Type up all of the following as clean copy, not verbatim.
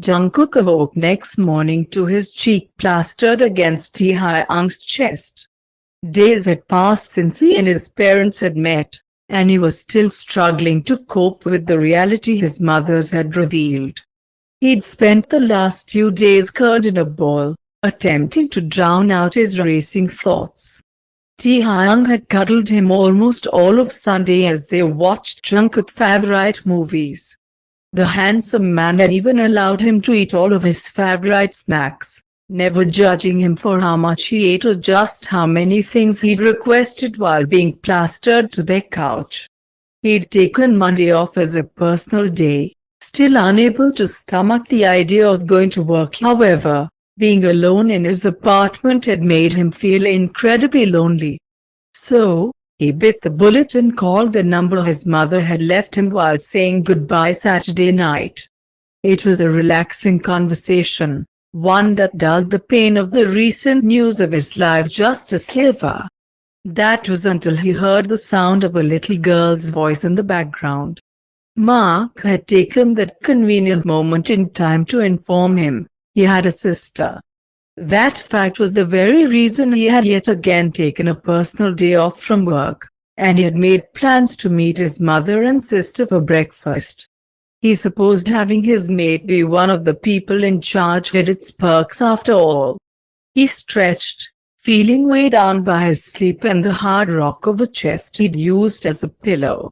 Jungkook awoke next morning to his cheek plastered against Taehyung's chest. Days had passed since he and his parents had met, and he was still struggling to cope with the reality his mothers had revealed. He'd spent the last few days curled in a ball, attempting to drown out his racing thoughts. Taehyung had cuddled him almost all of Sunday as they watched Jungkook's favorite movies. The handsome man had even allowed him to eat all of his favorite snacks, never judging him for how much he ate or just how many things he'd requested while being plastered to their couch. He'd taken Monday off as a personal day, still unable to stomach the idea of going to work. However, being alone in his apartment had made him feel incredibly lonely. So, he bit the bullet and called the number his mother had left him while saying goodbye Saturday night. It was a relaxing conversation, one that dulled the pain of the recent news of his life just a sliver. That was until he heard the sound of a little girl's voice in the background. Mark had taken that convenient moment in time to inform him he had a sister. That fact was the very reason he had yet again taken a personal day off from work, and he had made plans to meet his mother and sister for breakfast. He supposed having his mate be one of the people in charge had its perks after all. He stretched, feeling weighed down by his sleep and the hard rock of a chest he'd used as a pillow.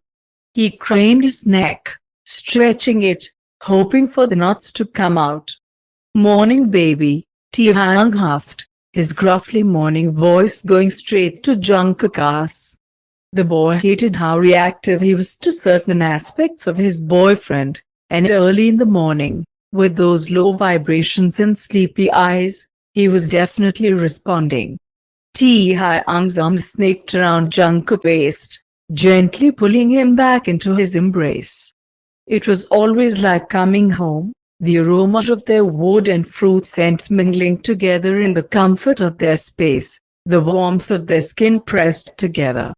He craned his neck, stretching it, hoping for the knots to come out. "Morning, baby," Taehyung huffed, his gruffly morning voice going straight to Jungkook's. The boy hated how reactive he was to certain aspects of his boyfriend, and early in the morning, with those low vibrations and sleepy eyes, he was definitely responding. Taehyung's arms snaked around Jungkook's waist, gently pulling him back into his embrace. It was always like coming home, the aroma of their wood and fruit scents mingling together in the comfort of their space, the warmth of their skin pressed together.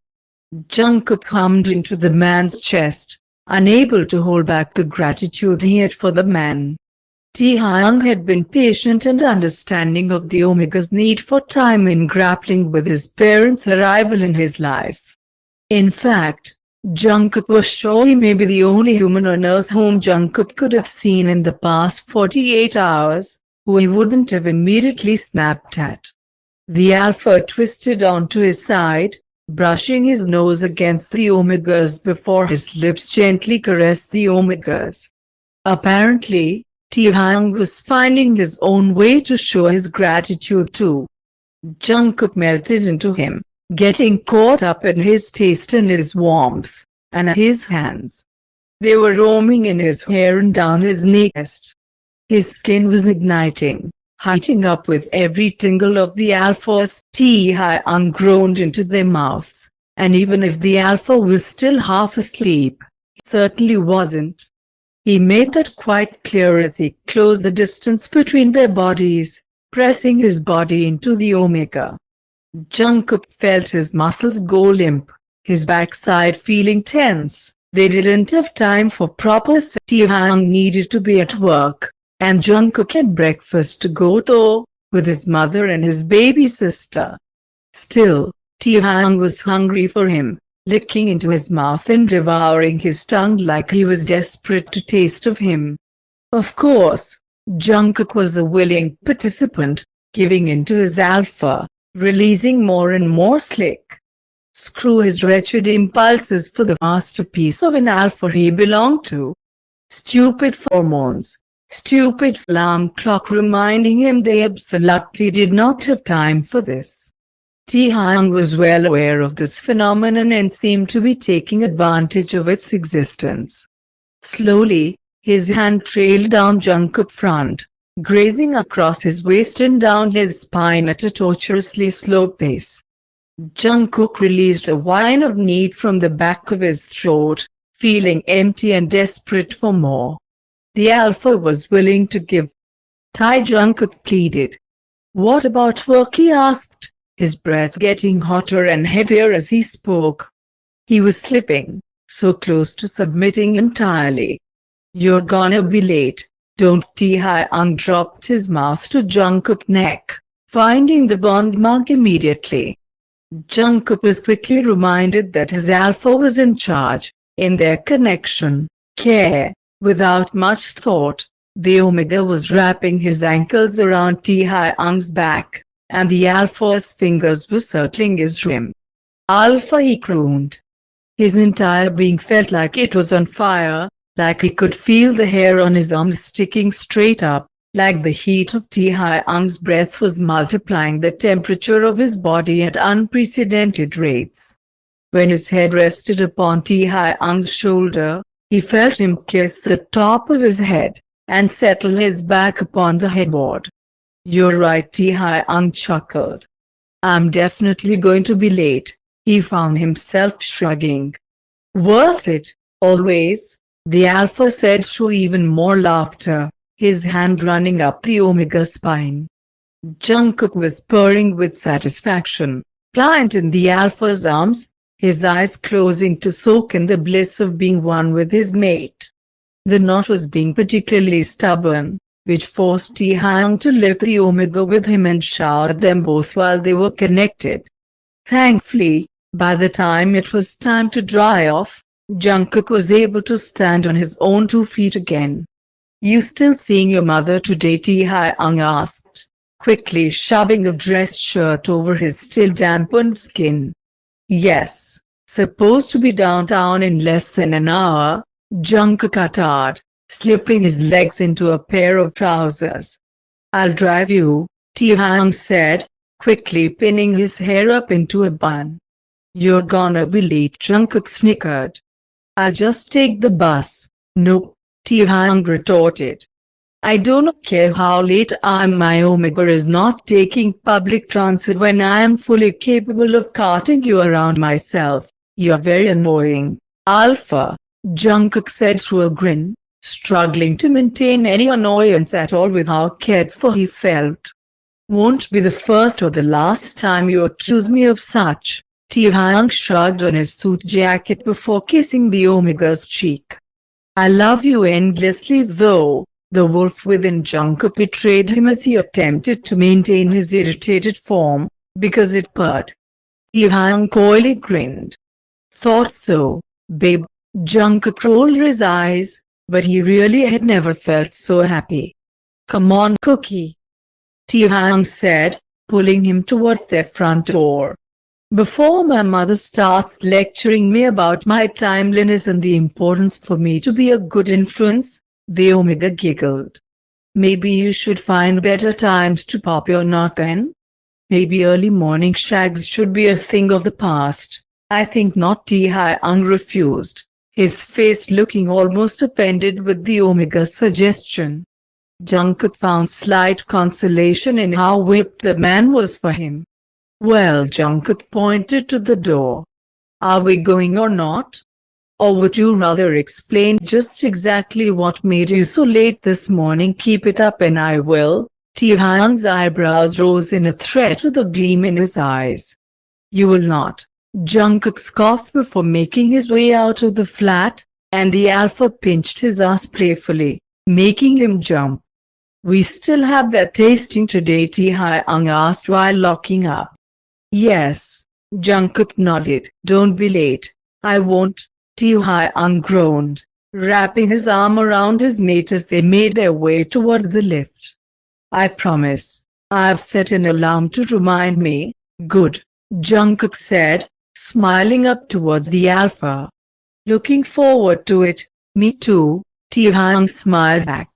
Jungkook hummed into the man's chest, unable to hold back the gratitude he had for the man. Taehyung had been patient and understanding of the Omega's need for time in grappling with his parents' arrival in his life. In fact, Jungkook was sure he may be the only human on Earth whom Jungkook could have seen in the past 48 hours, who he wouldn't have immediately snapped at. The Alpha twisted onto his side, brushing his nose against the Omega's before his lips gently caressed the Omega's. Apparently, Taehyung was finding his own way to show his gratitude too. Jungkook melted into him, getting caught up in his taste and his warmth, and his hands. They were roaming in his hair and down his neck. His skin was igniting, heating up with every tingle of the Alpha's. Taehyung groaned into their mouths, and even if the Alpha was still half asleep, it certainly wasn't. He made that quite clear as he closed the distance between their bodies, pressing his body into the Omega. Jungkook felt his muscles go limp, his backside feeling tense. They didn't have time for proper sex. Taehyung needed to be at work, and Jungkook had breakfast to go to, with his mother and his baby sister. Still, Taehyung was hungry for him, licking into his mouth and devouring his tongue like he was desperate to taste of him. Of course, Jungkook was a willing participant, giving in to his Alpha, releasing more and more slick. Screw his wretched impulses for the masterpiece of an Alpha he belonged to. Stupid hormones, stupid alarm clock reminding him they absolutely did not have time for this. Taehyung was well aware of this phenomenon and seemed to be taking advantage of its existence. Slowly, his hand trailed down Jungkook's front, grazing across his waist and down his spine at a torturously slow pace. Jungkook released a whine of need from the back of his throat, feeling empty and desperate for more. The Alpha was willing to give. Jungkook pleaded. "What about work?" he asked, his breath getting hotter and heavier as he spoke. He was slipping, so close to submitting entirely. "You're gonna be late," Don't. Tae-hyung dropped his mouth to Jungkook's neck, finding the bond mark immediately. Jungkook was quickly reminded that his alpha was in charge, in their connection, care. Without much thought, the Omega was wrapping his ankles around Tae-hyung's back, and the alpha's fingers were circling his rim. Alpha, he crooned. His entire being felt like it was on fire, like he could feel the hair on his arms sticking straight up, like the heat of Tae-hyung's breath was multiplying the temperature of his body at unprecedented rates. When his head rested upon Tae-hyung's shoulder, he felt him kiss the top of his head, and settle his back upon the headboard. "You're right," Tae-hyung chuckled. "I'm definitely going to be late." He found himself shrugging. "Worth it, always," the alpha said through even more laughter, his hand running up the Omega spine. Jungkook was purring with satisfaction, pliant in the alpha's arms, his eyes closing to soak in the bliss of being one with his mate. The knot was being particularly stubborn, which forced Tae-hyung to lift the Omega with him and shower at them both while they were connected. Thankfully, by the time it was time to dry off, Jungkook was able to stand on his own 2 feet again. "You still seeing your mother today?" Tae-hyung asked, quickly shoving a dress shirt over his still dampened skin. "Yes, supposed to be downtown in less than an hour," Jungkook uttered, slipping his legs into a pair of trousers. "I'll drive you," Tae-hyung said, quickly pinning his hair up into a bun. "You're gonna be late," Jungkook snickered. "I'll just take the bus." "Nope," Tae-hyung retorted. "I don't care how late I am, my Omega is not taking public transit when I am fully capable of carting you around myself. You're very annoying, Alpha," Jungkook said through a grin, struggling to maintain any annoyance at all with how cared for he felt. "Won't be the first or the last time you accuse me of such." Tae-hyung shrugged on his suit jacket before kissing the Omega's cheek. "I love you endlessly though." The wolf within Jungkook betrayed him as he attempted to maintain his irritated form, because it purred. Tae-hyung coyly grinned. "Thought so, babe." Jungkook rolled his eyes, but he really had never felt so happy. "Come on, Cookie," Tae-hyung said, pulling him towards their front door. "Before my mother starts lecturing me about my timeliness and the importance for me to be a good influence," the Omega giggled. "Maybe you should find better times to pop your knot then? Maybe early morning shags should be a thing of the past." "I think not," Tae-hyung refused, his face looking almost offended with the Omega's suggestion. Jungkook found slight consolation in how whipped the man was for him. "Well," Jungkook pointed to the door. "Are we going or not? Or would you rather explain just exactly what made you so late this morning?" "Keep it up and I will." Tae-hyung's eyebrows rose in a threat with a gleam in his eyes. "You will not." Jungkook scoffed before making his way out of the flat, and the alpha pinched his ass playfully, making him jump. "We still have that tasting today?" Tae-hyung asked while locking up. "Yes," Jungkook nodded. "Don't be late." "I won't," Tae-hyung groaned, wrapping his arm around his mate as they made their way towards the lift. "I promise. I've set an alarm to remind me." "Good," Jungkook said, smiling up towards the alpha. "Looking forward to it." "Me too," Tae-hyung smiled back.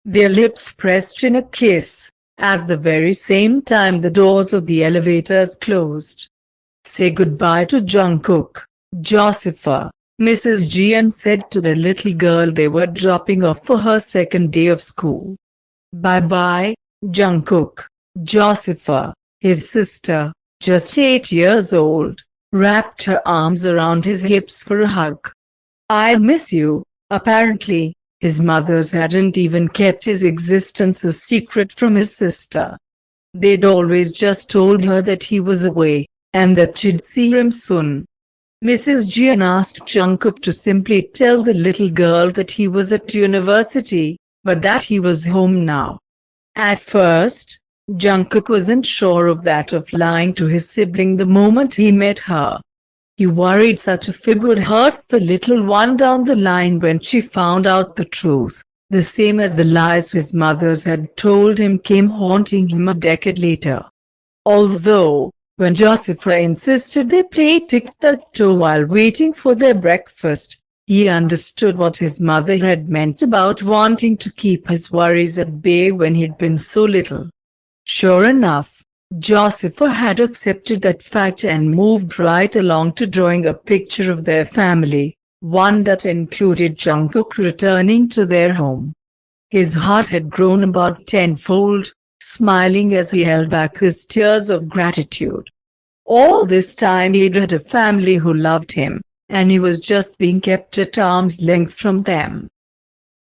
Their lips pressed in a kiss. At the very same time the doors of the elevators closed. "Say goodbye to Jungkook, Josepha," Mrs. Jian said to the little girl they were dropping off for her second day of school. "Bye-bye, Jungkook." Josepha, his sister, just 8 years old, wrapped her arms around his hips for a hug. "I'll miss you." Apparently, his mother's hadn't even kept his existence a secret from his sister. They'd always just told her that he was away, and that she'd see him soon. Mrs. Jian asked Jungkook to simply tell the little girl that he was at university, but that he was home now. At first, Jungkook wasn't sure of lying to his sibling the moment he met her. He worried such a fib would hurt the little one down the line when she found out the truth, the same as the lies his mothers had told him came haunting him a decade later. Although, when Josepha insisted they play tic-tac-toe while waiting for their breakfast, he understood what his mother had meant about wanting to keep his worries at bay when he'd been so little. Sure enough, Josepha had accepted that fact and moved right along to drawing a picture of their family, one that included Jungkook returning to their home. His heart had grown about tenfold, smiling as he held back his tears of gratitude. All this time he'd had a family who loved him, and he was just being kept at arm's length from them.